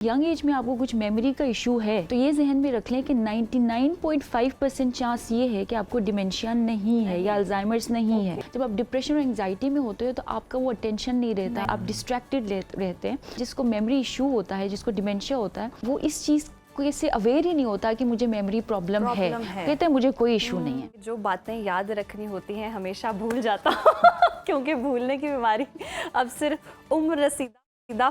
Young age में आपको कुछ मेमोरी का इशू है तो ये जहन में रख लें कि 99.5% चांस ये है कि आपको डिमेंशिया नहीं है या अल्जाइमर्स नहीं है। जब आप डिप्रेशन और एंजाइटी में होते हो तो आपका वो अटेंशन नहीं रहता है, आप डिस्ट्रैक्टेड रहते हैं। जिसको मेमोरी इशू होता है, जिसको डिमेंशिया होता है, वो इस चीज़ को इससे अवेयर ही नहीं होता कि मुझे मेमोरी प्रॉब्लम है। कहते हैं मुझे कोई इशू नहीं है। जो बातें याद रखनी होती हैं हमेशा भूल जाता क्योंकि भूलने की बीमारी अब सिर्फ उम्र रसीदा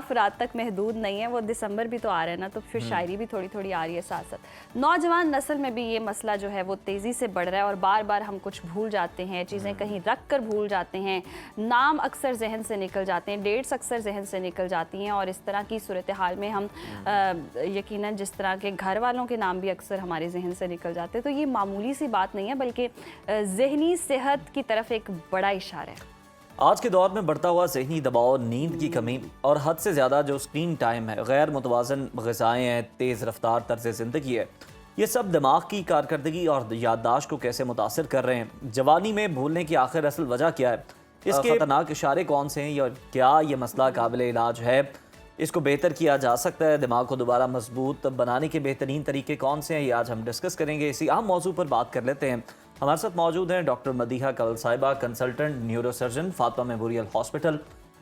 फराद तक महदूद नहीं है। वो दिसंबर भी तो आ रहा है ना, तो फिर शायरी भी थोड़ी थोड़ी आ रही है साथ साथ। नौजवान नस्ल में भी ये मसला जो है वो तेज़ी से बढ़ रहा है और बार बार हम कुछ भूल जाते हैं, चीज़ें कहीं रख कर भूल जाते हैं, नाम अक्सर जहन से निकल जाते हैं, डेट्स अक्सर जहन से निकल जाती हैं। और इस तरह की सूरत हाल में हम यकीनन जिस तरह के घर वालों के नाम भी अक्सर हमारे जहन से निकल जाते हैं, तो ये मामूली सी बात नहीं है बल्कि ज़हनी सेहत की तरफ एक बड़ा इशारा है। आज के दौर में बढ़ता हुआ ज़हनी दबाव, नींद की कमी और हद से ज़्यादा जो स्क्रीन टाइम है, गैर मुतवाज़न ग़िज़ाएँ हैं, तेज़ रफ्तार तर्ज़ ज़िंदगी है, ये सब दिमाग की कारकर्दगी और याददाश्त को कैसे मुतासिर कर रहे हैं। जवानी में भूलने की आखिर असल वजह क्या है, इसके ख़तरनाक इशारे कौन से हैं और क्या ये मसला काबिल इलाज है, इसको बेहतर किया जा सकता है, दिमाग को दोबारा मजबूत बनाने के बेहतरीन तरीके कौन से हैं, ये आज हम डिस्कस करेंगे। इसी अहम मौजू पर बात कर लेते हैं। हमारे साथ मौजूद हैं डॉक्टर मदीहा कंवल साहिबा, consultant neurosurgeon, Fatima memorial hospital.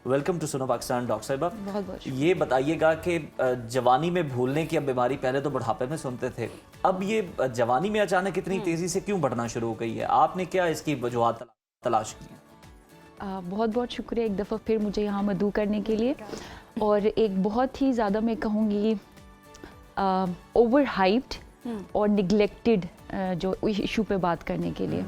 Welcome to Suno Pakistan doctor साहिबा। बहुत ये बताइएगा कि जवानी में भूलने की अब बीमारी, पहले तो बुढ़ापे में सुनते थे, अब ये जवानी में अचानक इतनी तेज़ी से क्यों बढ़ना शुरू हो गई है? आपने क्या इसकी वजूहात तलाश की है? बहुत बहुत शुक्रिया एक दफ़ा फिर मुझे यहाँ मदऊ करने के लिए। और एक बहुत ही ज़्यादा मैं कहूँगी ओवर हाइप्ड और निगलेक्टेड जो इशू पे बात करने के लिए।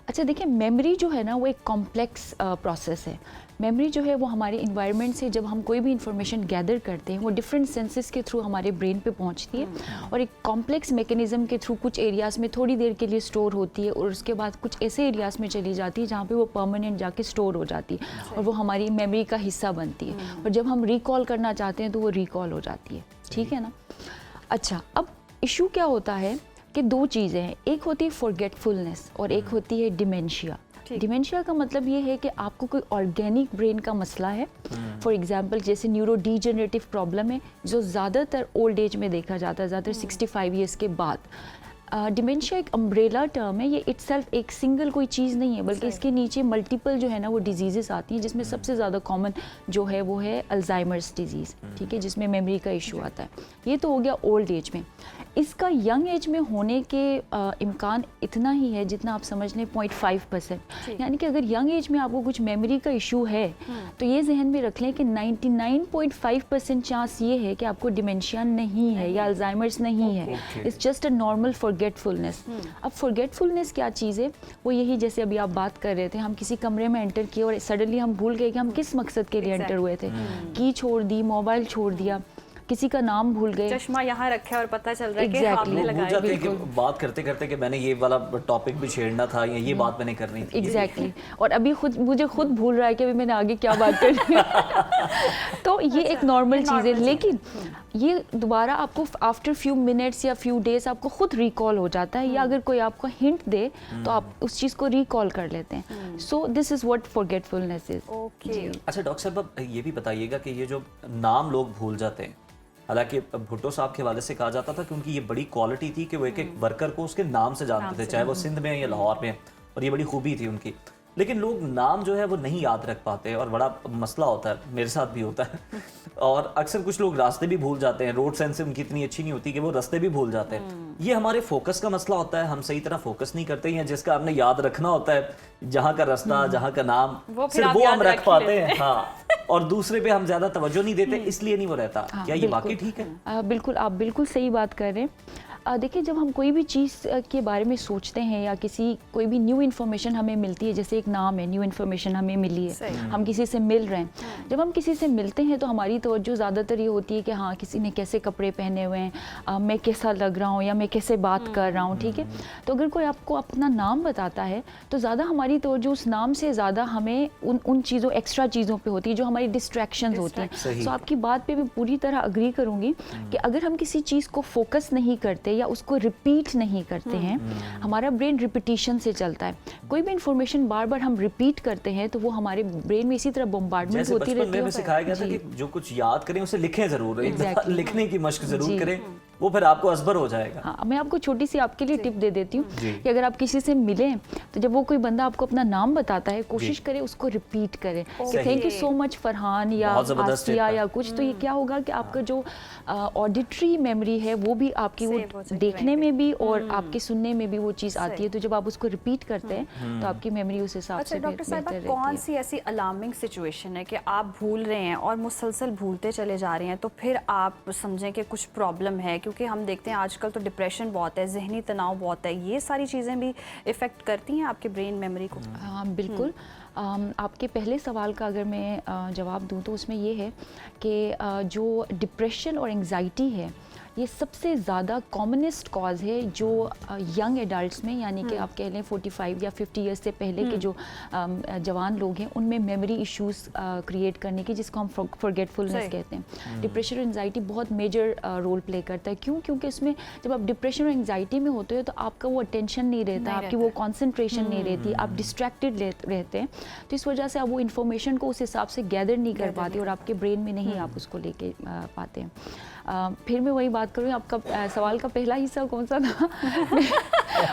अच्छा देखिए, मेमोरी जो है ना वो एक कॉम्प्लेक्स प्रोसेस है। मेमोरी जो है वो हमारे इन्वायरमेंट से जब हम कोई भी इंफॉर्मेशन गैदर करते हैं वो डिफरेंट सेंसेस के थ्रू हमारे ब्रेन पे पहुंचती है और एक कॉम्प्लेक्स मैकेनिज्म के थ्रू कुछ एरियाज़ में थोड़ी देर के लिए स्टोर होती है और उसके बाद कुछ ऐसे एरियाज़ में चली जाती है जहाँ पे वो परमानेंट जाके स्टोर हो जाती है और वो हमारी मेमोरी का हिस्सा बनती है और जब हम रिकॉल करना चाहते हैं तो वो रिकॉल हो जाती है। ठीक है ना। अच्छा, अब इशू क्या होता है कि दो चीज़ें हैं, एक होती है फॉरगेटफुलनेस और एक होती है डिमेंशिया। डिमेंशिया का मतलब ये है कि आपको कोई ऑर्गेनिक ब्रेन का मसला है। फॉर एग्जांपल जैसे न्यूरो डीजनरेटिव प्रॉब्लम है जो ज़्यादातर ओल्ड एज में देखा जाता है, ज़्यादातर 65 ईयर्स के बाद। डिमेंशिया एक अम्ब्रेला टर्म है, ये इटसेल्फ एक सिंगल कोई चीज़ नहीं है बल्कि इसके नीचे मल्टीपल जो है ना वो डिजीज़ेस आती हैं, जिसमें सबसे ज़्यादा कॉमन जो है वो है अल्जाइमर्स डिजीज़। ठीक है, जिसमें मेमोरी का इशू आता है। ये तो हो गया ओल्ड एज में। इसका यंग एज में होने के इम्कान इतना ही है जितना आप समझ लें 0.5%। यानी कि अगर यंग एज में आपको कुछ मेमोरी का इशू है तो ये जहन में रख लें कि 99.5% चांस ये है कि आपको डिमेंशिया नहीं है या अल्जाइमर्स नहीं है। It's just a normal forgetfulness. अब फॉरगेटफुलनेस क्या चीज़ है? वो यही जैसे अभी आप बात कर रहे थे, हम किसी कमरे में एंटर किए और सडनली हम भूल गए कि हम किस मकसद के लिए एंटर हुए थे। की छोड़ दी, मोबाइल छोड़ दिया, किसी का नाम भूल गए, चश्मा यहाँ रखा है और पता चल रहा है कि आपने लगाया। भूल जाते हैं कि बात करते करते कि मैंने ये वाला टॉपिक भी छेड़ना था या ये बात मैंने करनी थी। एग्जैक्टली। और अभी मुझे खुद भूल रहा है कि अभी मैंने आगे क्या बात करनी है। तो ये एक नॉर्मल चीज़ है, लेकिन ये दोबारा आपको आफ्टर फ्यू मिनट्स या फ्यू डेज आपको खुद रिकॉल हो जाता है या अगर कोई आपको हिंट दे तो आप उस चीज़ को रिकॉल कर लेते हैं। So this is what forgetfulness is. अच्छा डॉक्टर साहब, ये भी बताइएगा कि ये जो नाम लोग भूल जाते हैं, हालांकि भुट्टो साहब के हवाले से कहा जाता था कि उनकी ये बड़ी क्वालिटी थी कि वो एक एक वर्कर को उसके नाम से जानते थे, चाहे वो सिंध में या लाहौर में, और ये बड़ी खूबी थी उनकी। लेकिन लोग नाम जो है वो नहीं याद रख पाते और बड़ा मसला होता है, मेरे साथ भी होता है। और अक्सर कुछ लोग रास्ते भी भूल जाते हैं, रोड सेंस उनकी इतनी अच्छी नहीं होती कि वो रास्ते भी भूल जाते हैं। ये हमारे फोकस का मसला होता है, हम सही तरह फोकस नहीं करते हैं, जिसका हमने याद रखना होता है, जहाँ का रास्ता, जहाँ का नाम, सिर्फ वो हम रख पाते हैं। हाँ, और दूसरे पे हम ज्यादा तवज्जो नहीं देते, इसलिए नहीं वो रहता। क्या ये बाकी ठीक है? बिल्कुल, आप बिल्कुल सही बात कर रहे हैं। देखिए, जब हम कोई भी चीज़ के बारे में सोचते हैं या कोई भी न्यू इन्फॉर्मेशन हमें मिलती है, जैसे एक नाम है, न्यू इन्फॉर्मेशन हमें मिली है, हम किसी से मिल रहे हैं, जब हम किसी से मिलते हैं तो हमारी तवज्जो ज़्यादातर ये होती है कि हाँ किसी ने कैसे कपड़े पहने हुए हैं, मैं कैसा लग रहा हूँ या मैं कैसे बात कर रहा हूँ। ठीक है, तो अगर कोई आपको अपना नाम बताता है तो ज़्यादा हमारी तवज्जो उस नाम से ज़्यादा हमें उन चीज़ों, एक्स्ट्रा चीज़ों पर होती है जो हमारी डिस्ट्रैक्शंस होती हैं। तो आपकी बात पर मैं पूरी तरह अग्री करूँगी कि अगर हम किसी चीज़ को फोकस नहीं करते करते या उसको रिपीट नहीं करते हैं, हमारा ब्रेन रिपीटिशन से चलता है। कोई भी इंफॉर्मेशन बार बार हम रिपीट करते हैं तो वो हमारे ब्रेन में इसी तरह बम्बार्डमेंट जैसे होती बचपन रहती में है। भी सिखाया गया था कि जो कुछ याद करें उसे लिखें जरूर, एक दफा Exactly. लिखने की मश्क जरूर जी। करें, वो फिर आपको असबर हो जाएगा। हाँ, मैं आपको छोटी सी आपके लिए टिप दे देती हूँ जी। कि अगर आप किसी से मिलें तो जब वो कोई बंदा आपको अपना नाम बताता है, कोशिश करें उसको रिपीट करें कि सही। Thank you so much Farhan या बहुत जबरदस्त आसिया tip है। या कुछ। तो ये क्या होगा कि आपका जो ऑडिटरी मेमोरी है वो भी आपकी वो Save हो जाएगी देखने में भी और आपके सुनने में भी वो चीज़ आती है। तो जब आप उसको रिपीट करते हैं तो आपकी मेमोरी उस हिसाब अच्छा से डॉक्टर साहब, बेहतर कौन रहती है। सी ऐसी अलार्मिंग सिचुएशन है कि आप भूल रहे हैं और मुसलसल भूलते चले जा रहे हैं, तो फिर आप समझें कि कुछ प्रॉब्लम है? क्योंकि हम देखते हैं आजकल तो डिप्रेशन बहुत है, जहनी तनाव बहुत है, ये सारी चीज़ें भी इफ़ेक्ट करती हैं आपके ब्रेन मेमोरी को? हाँ बिल्कुल। आपके पहले सवाल का अगर मैं जवाब दूं तो उसमें ये है कि जो डिप्रेशन और एंजाइटी है ये सबसे ज़्यादा कॉमनेस्ट कॉज है जो यंग एडल्ट्स में, यानी कि आप कह लें 45 या 50 ईयर्स से पहले के जो जवान लोग हैं उनमें मेमोरी इश्यूज क्रिएट करने की, जिसको हम फॉरगेटफुलनेस कहते हैं। डिप्रेशन और एंजाइटी बहुत मेजर रोल प्ले करता है। क्यों? क्योंकि इसमें जब आप डिप्रेशन और एंजाइटी में होते हो तो आपका वो अटेंशन नहीं रहता, आपकी वो कॉन्सेंट्रेशन नहीं रहती, आप डिस्ट्रैक्टेड रहते हैं। तो इस वजह से आप वो इन्फॉर्मेशन को उस हिसाब से गैदर नहीं कर पाते और आपके ब्रेन में नहीं आप उसको लेके पाते हैं। फिर मैं वही बात करूँ, आपका सवाल का पहला हिस्सा कौन सा था?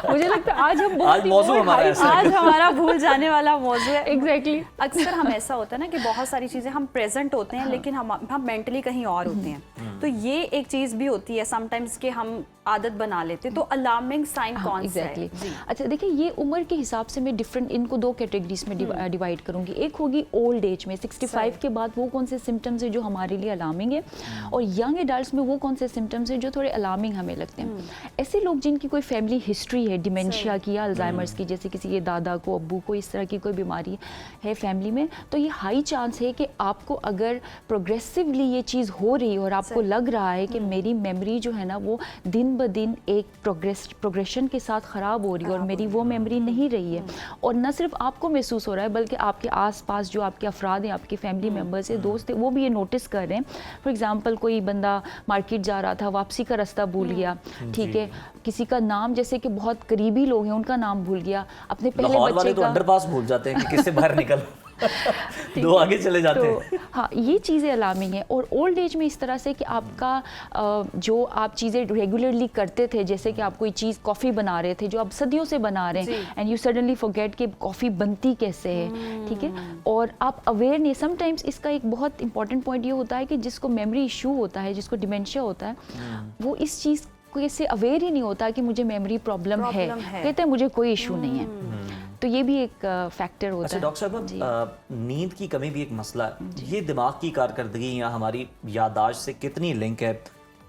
मुझे लगता है आज हम बहुत ही मौजू हमारा ऐसा आज हमारा भूल जाने वाला मौजू है। एग्जैक्टली। अक्सर हम ऐसा होता है ना कि बहुत सारी चीज़ें हम प्रेजेंट होते हैं लेकिन हम मेंटली कहीं और होते हैं, तो ये एक चीज़ भी होती है समटाइम्स कि हम आदत बना लेते हैं। तो अलार्मिंग साइन कौन सा है? एग्जैक्टली। अच्छा देखिए, ये उम्र के हिसाब से मैं डिफरेंट इनको दो कैटेगरीज में डिवाइड करूंगी। एक होगी ओल्ड एज में, 65 के बाद वो कौन से सिम्टम्स है जो हमारे लिए अलार्मिंग है, और यंग एडल्ट्स में वो कौन से सिम्टम्स है जो थोड़े अलार्मिंग हमें लगते हैं। ऐसे लोग जिनकी कोई फैमिली हिस्ट्री है डिमेंशिया की या अल्जाइमर्स की, जैसे किसी के दादा को, अब्बू को इस तरह की कोई बीमारी है फैमिली में, तो ये हाई चांस है कि आपको अगर प्रोग्रेसिवली ये चीज़ हो रही है और आपको लग रहा है कि मेरी मेमोरी जो है ना वो दिन ब दिन एक प्रोग्रेशन के साथ ख़राब हो रही है और मेरी वो मेमोरी नहीं रही है, और न सिर्फ आपको महसूस हो रहा है बल्कि आपके आसपास जो आपके अफराद हैं, आपके फैमिली मेम्बर्स हैं, दोस्त हैं, वो भी ये नोटिस कर रहे हैं। फॉर एग्जांपल कोई बंदा मार्केट जा रहा था, वापसी का रास्ता भूल गया, ठीक है, किसी का नाम, जैसे कि बहुत करीबी लोग हैं उनका नाम भूल गया, अपने पहले लाहौर बच्चे वाले तो का। अंडरपास भूल जाते हैं कि किससे बाहर निकल दो आगे चले जाते हैं। तो हाँ, ये चीज़ें अलार्मिंग है। और ओल्ड एज में इस तरह से कि आपका जो आप चीज़ें रेगुलरली करते थे, जैसे कि आप कोई चीज़ कॉफ़ी बना रहे थे जो आप सदियों से बना रहे हैं, एंड यू सडनली फॉरगेट कि कॉफ़ी बनती कैसे है, ठीक है, और आप अवेयर नहीं। समटाइम्स इसका एक बहुत इंपॉर्टेंट पॉइंट ये होता है कि जिसको मेमोरी इशू होता है, जिसको डिमेंशिया होता है, वो इस चीज़ को इससे अवेयर ही नहीं होता कि मुझे मेमोरी प्रॉब्लम है, कहते हैं मुझे कोई इशू नहीं है। तो ये भी एक फैक्टर होता अच्छा है। डॉक्टर साहब, नींद की कमी भी एक मसला है। ये दिमाग की कारकर्दगी या हमारी याददाश्त से कितनी लिंक है,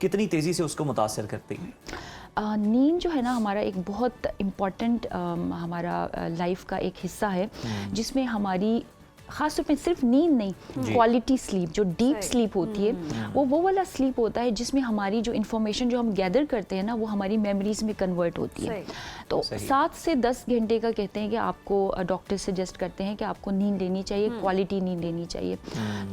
कितनी तेज़ी से उसको मुतासर करती है? नींद जो है ना हमारा एक बहुत इम्पॉर्टेंट हमारा लाइफ का एक हिस्सा है, जिसमें हमारी ख़ास तौर पे सिर्फ नींद नहीं, क्वालिटी स्लीप, जो डीप स्लीप होती है, वो वाला स्लीप होता है जिसमें हमारी जो इन्फॉर्मेशन जो हम गैदर करते हैं ना वो हमारी मेमोरीज में कन्वर्ट होती है। तो 7 से 10 घंटे का कहते हैं कि आपको डॉक्टर सजेस्ट करते हैं कि आपको नींद लेनी चाहिए, क्वालिटी नींद लेनी चाहिए।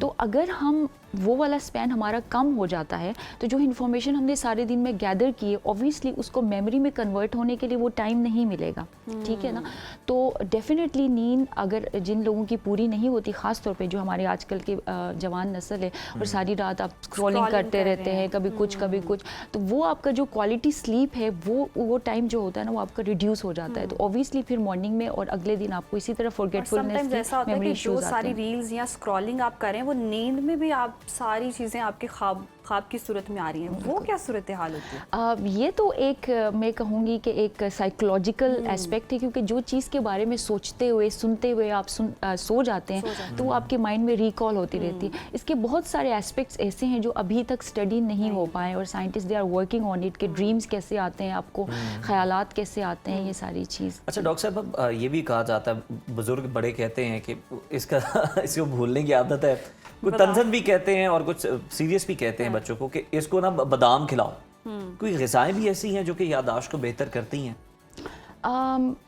तो अगर हम वो वाला स्पैन हमारा कम हो जाता है तो जो इन्फॉर्मेशन हमने सारे दिन में गैदर की है, ऑब्वियसली उसको मेमोरी में कन्वर्ट होने के लिए वो टाइम नहीं मिलेगा, ठीक है ना। तो डेफिनेटली नींद अगर जिन लोगों की पूरी नहीं होती, ख़ास तौर पे जो हमारे आजकल के जवान नस्ल है और सारी रात आप स्क्रॉलिंग करते रहते हैं, कभी कुछ कभी कुछ, तो वो आपका जो क्वालिटी स्लीप है वो टाइम जो होता है ना वो आपका रिड्यूस हो जाता है। तो ऑब्वियसली फिर मॉर्निंग में और अगले दिन आपको इसी तरह फॉरगेटफुलनेस ऐसा होता है कि जो सारी रील्स या स्क्रॉलिंग आप करें वो नींद में भी आप सारी चीज़ें आपके ख्वाब की सूरत में आ रही हैं, वो क्या सूरत हाल होती है? ये तो एक मैं कहूँगी कि एक साइकोलॉजिकल एस्पेक्ट है, क्योंकि जो चीज़ के बारे में सोचते हुए सुनते हुए आप सो जाते हैं तो वो आपके माइंड में रिकॉल होती रहती है। इसके बहुत सारे एस्पेक्ट्स ऐसे हैं जो अभी तक स्टडी नहीं हो पाए और scientist they are working on it, कि ड्रीम्स कैसे आते हैं आपको, ख्यालात कैसे आते हैं, ये सारी चीज़। अच्छा डॉक्टर साहब, अब ये भी कहा जाता है, बुजुर्ग बड़े कहते हैं कि इसको भूलने की आदत है, कुछ तंजन भी कहते हैं और कुछ सीरियस भी कहते हैं बच्चों को कि इसको ना बादाम खिलाओ। कोई ग़िज़ाएं भी ऐसी हैं जो कि याददाश्त को बेहतर करती हैं?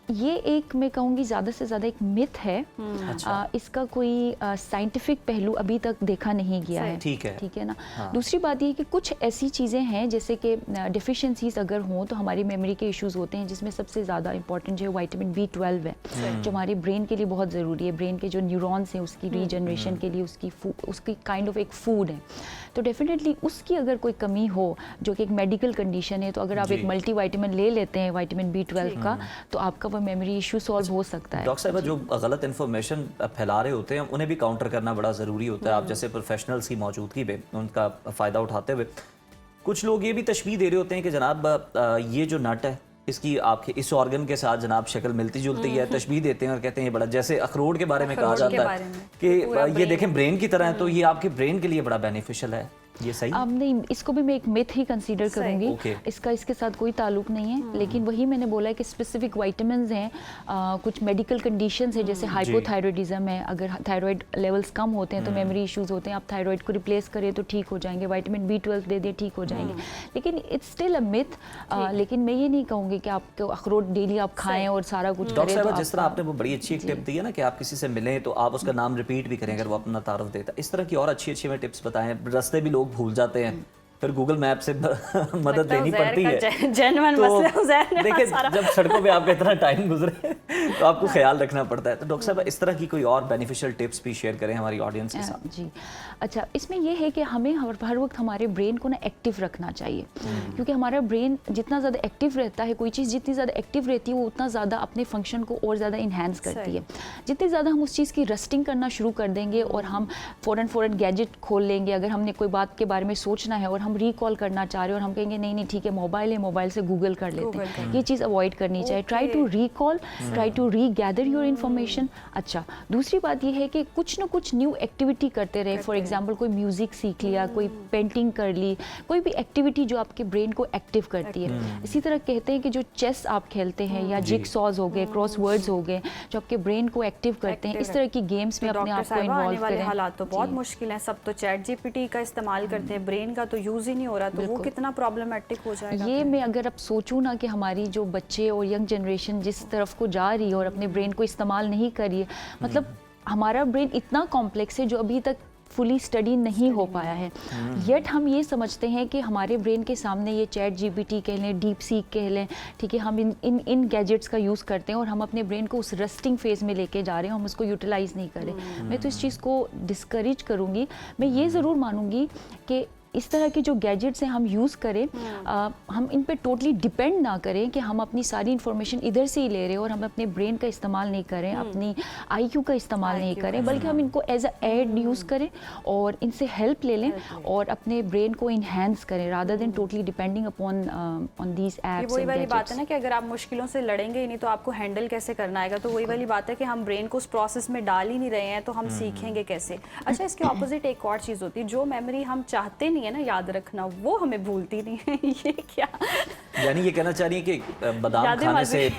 ये एक मैं कहूँगी ज़्यादा से ज़्यादा एक मिथ है। अच्छा। इसका कोई साइंटिफिक पहलू अभी तक देखा नहीं गया है। ठीक है। ठीक है ना। हाँ। दूसरी बात ये कि कुछ ऐसी चीज़ें हैं जैसे कि डिफिशिएंसीज अगर हों तो हमारी मेमोरी के इश्यूज होते हैं, जिसमें सबसे ज़्यादा इंपॉर्टेंट जो है विटामिन B12 है, जो हमारे ब्रेन के लिए बहुत ज़रूरी है। ब्रेन के जो न्यूरॉन्स हैं उसकी रीजनरेशन के लिए उसकी काइंड ऑफ एक फूड है। तो डेफिनेटली उसकी अगर कोई कमी हो, जो कि एक मेडिकल कंडीशन है, तो अगर आप जी। एक मल्टीविटामिन ले लेते हैं विटामिन B12 का, तो आपका वो मेमोरी इशू सॉल्व हो सकता है। डॉक्टर साहब, जो गलत इन्फॉर्मेशन फैला रहे होते हैं उन्हें भी काउंटर करना बड़ा ज़रूरी होता है। आप जैसे प्रोफेशनल्स की मौजूदगी में उनका फ़ायदा उठाते हुए कुछ लोग ये भी तशबीह दे रहे होते हैं कि जनाब ये जो नट है इसकी आपके इस ऑर्गन के साथ जनाब शक्ल मिलती जुलती है, तशबीह देते हैं और कहते हैं ये बड़ा, जैसे अखरोट के बारे में कहा अखरोट के जाता बारे है में, कि ये देखें ब्रेन की तरह है, तो ये आपके ब्रेन के लिए बड़ा बेनिफिशियल है। ये सही है? अब नहीं, इसको भी मैं एक मिथ ही कंसीडर सही। करूंगी। ओके। इसका इसके साथ कोई ताल्लुक नहीं है, लेकिन वही मैंने बोला है कि स्पेसिफिक विटामिन्स हैं, कुछ मेडिकल कंडीशंस है जैसे हाइपोथायरॉयडिज्म है। अगर थायराइड लेवल्स कम होते हैं तो मेमोरी इश्यूज होते हैं। आप थायराइड को रिप्लेस करें तो ठीक हो जाएंगे, विटामिन B12 दे दें ठीक हो जाएंगे, लेकिन इट्स स्टिल अ मिथ। लेकिन मैं ये नहीं कहूँगी कि आपको अखरोट डेली आप खाएं और सारा कुछ डॉक्टर करें। साहब, तो जिस तरह आपने वो बड़ी अच्छी एक टिप दी है ना कि आप किसी से मिलें तो आप उसका नाम रिपीट भी करें अगर वो अपना तारुफ देता है, इस तरह की और अच्छी अच्छी में टिप्स बताएं। रास्ते भी लोग भूल जाते हैं, फिर गूगल मैप से मदद लेनी पड़ती है। जेन्युइन मसला उज़ैर ने देखिए, सारा। जब सड़कों पे आपका इतना टाइम गुजरे तो आपको ख्याल रखना पड़ता है। तो डॉक्टर साहब, इस तरह की कोई और बेनिफिशियल टिप्स भी शेयर करें हमारी ऑडियंस के साथ। जी अच्छा, इसमें यह है कि हमें हर वक्त हमारे ब्रेन को ना एक्टिव रखना चाहिए, क्योंकि हमारा ब्रेन जितना ज़्यादा एक्टिव रहता है, कोई चीज़ जितनी ज़्यादा एक्टिव रहती है वो उतना ज़्यादा अपने फंक्शन को और ज़्यादा इन्हेंस करती है। जितनी ज़्यादा हम उस चीज़ की रस्टिंग करना शुरू कर देंगे और हम फ़ौरन गैजेट खोल लेंगे, अगर हमने कोई बात के बारे में सोचना है और हम रिकॉल करना चाह रहे हैं और हम कहेंगे नहीं ठीक है, मोबाइल है, मोबाइल से गूगल कर लेते हैं, ये चीज़ अवॉइड करनी चाहिए। Try to recall, try to regather your information. अच्छा, दूसरी बात ये है कि कुछ ना कुछ न्यू एक्टिविटी करते रहे। फॉर एग्जाम्पल कोई म्यूजिक सीख लिया, कोई पेंटिंग कर ली, कोई भी एक्टिविटी जो आपके ब्रेन को एक्टिव करती है। इसी तरह कहते हैं कि जो चेस आप खेलते हैं या जिगसॉज हो गए, क्रॉसवर्ड्स हो गए, जो आपके ब्रेन को एक्टिव करते हैं, इस तरह की गेम्स में अपने आप को इन्वॉल्व करें। हालात तो बहुत मुश्किल है, सब तो चैट GPT का इस्तेमाल करते हैं, ब्रेन का तो यूज ही नहीं हो रहा, तो वो कितना प्रॉब्लमेटिक हो जाएगा। ये मैं अगर अब सोचूं ना कि हमारी जो बच्चे और यंग जनरेशन जिस तरफ को जा रही है और अपने ब्रेन को इस्तेमाल नहीं कर रही है, मतलब हमारा ब्रेन इतना कॉम्प्लेक्स है जो अभी तक फुली स्टडी नहीं हो पाया है। येट हम ये समझते हैं कि हमारे ब्रेन के सामने ये चैट GPT कह लें, डीप सीक कह लें, ठीक है, हम इन गैजेट्स का यूज़ करते हैं और हम अपने ब्रेन को उस रस्टिंग फेज में लेके जा रहे हैं, हम उसको यूटिलाइज़ नहीं कर रहे। मैं तो इस चीज़ को डिस्करेज करूँगी। मैं ये ज़रूर मानूंगी कि इस तरह के जो गैजेट्स हैं हम यूज़ करें, हम इन पे टोटली डिपेंड ना करें कि हम अपनी सारी इन्फॉर्मेशन इधर से ही ले रहे हैं और हम अपने ब्रेन का इस्तेमाल नहीं करें, अपनी IQ का इस्तेमाल नहीं करें, बल्कि हम इनको एज अ एड यूज़ करें और इनसे हेल्प ले लें और अपने ब्रेन को इन्हेंस करें, rather than totally depending upon on these apps. वही वाली बात है ना कि अगर आप मुश्किलों से लड़ेंगे ही नहीं तो आपको हैंडल कैसे करना आएगा। तो वही वाली बात है कि हम ब्रेन को उस प्रोसेस में डाल ही नहीं रहे हैं, तो हम सीखेंगे कैसे। अच्छा, इसके ऑपोजिट एक और चीज़ होती है, जो मेमोरी हम चाहते नहीं है ना याद रखना, वो हमें भूलती नहीं है। ये क्या, यानी ये कहना चाह रही है कि बादाम खाने से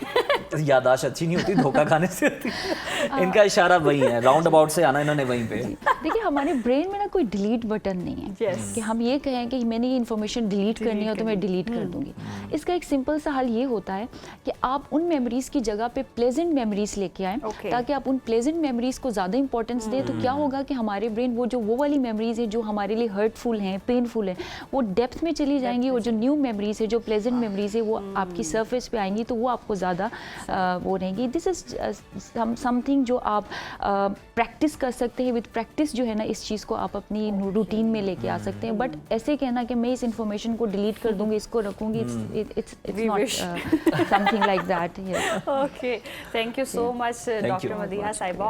यादाश्त अच्छी नहीं होती, धोखा खाने से होती है। इनका इशारा वही है, राउंड अबाउट से आना इन्होंने वहीं पे। देखिए, हमारे ब्रेन में ना कोई डिलीट बटन नहीं है कि हम ये कहें कि मैंने ये इन्फॉर्मेशन डिलीट करनी है तो मैं डिलीट कर दूंगी। इसका एक सिंपल सा हल ये होता है कि आप उन मेमोरीज की जगह पे प्लेजेंट मेमोरीज लेके आएं, ताकि आप उन प्लेजेंट मेमोरीज को ज़्यादा इंपॉर्टेंस दें। तो क्या होगा कि हमारे ब्रेन वो वाली मेमोरीज है जो हमारे लिए हर्टफुल हैं, पेनफुल है, वो डेप्थ में चली जाएंगी और जो न्यू मेमोरीज है, जो प्लेजेंट मेमोरीज है, वो आपकी सरफेस पे आएंगी, तो वो आपको ज़्यादा वो रहेंगी। दिस इज समथिंग जो आप प्रैक्टिस कर सकते हैं। विद प्रैक्टिस जो है ना, इस चीज़ को आप अपनी रूटीन में लेके आ सकते हैं। बट ऐसे कहना कि मैं इस इंफॉर्मेशन को डिलीट कर दूंगी, इसको रखूंगी, it's not something like that. Okay, thank you so much doctor Madiha साहिबा।